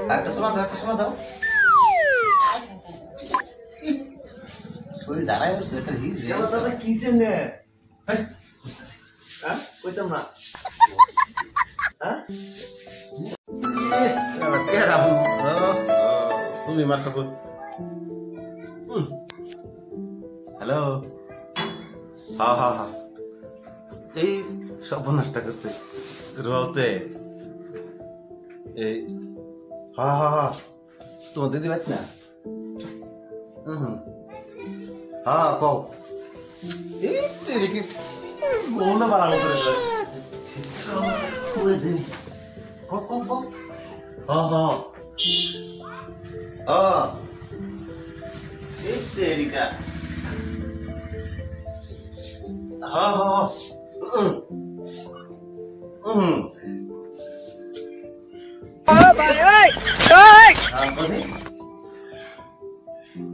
একটা সময় দাও শরীর দাঁড়ায় দাদা কিসে নে কইতাম না তুমি মারছো হ্যালো হ্যাঁ এই সর্বনাশটা করছে রোতে এই হ্যাঁ তোমার দিদি বাদ না হ্যাঁ কও এই দেখি কোন বাড়ানো করে কও হ্যাঁ এই তেরিকা হ্যাঁ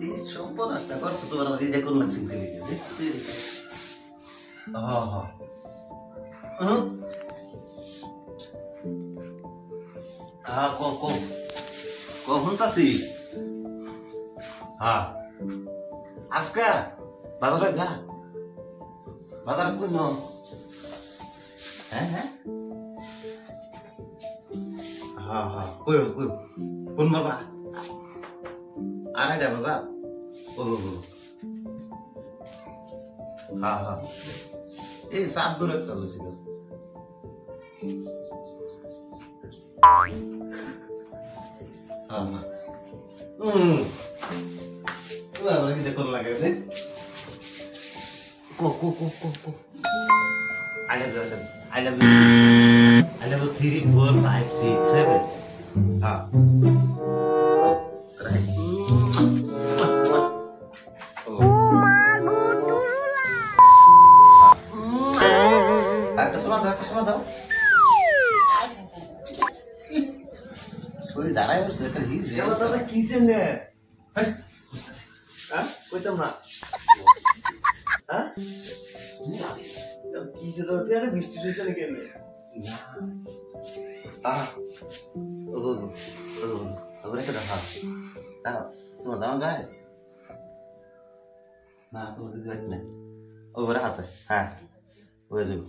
এই সর্বনাশটা করছো তোমার আমার এই দেখুন লাগছে দেখতে কখন তাসি হ্যাঁ আজকা বাজারে গা বাজারে কোন হ্যাঁ কই কোন বাবা আড়াইটা বাজা হ্যাঁ এই সাত দূরে একটা লইছিল কোন লাগে I love you 3, 4, 5, 6, 7 हाँ সময় দাও শরীর দাঁড়ায় দাদা কিসে নে কইতাম না কিসে তো বৃষ্টি হয়েছে নাকি এমনি তোমার দাম গায়ে না তোমার দিদি না ও হাতে হ্যাঁ হয়ে যাবো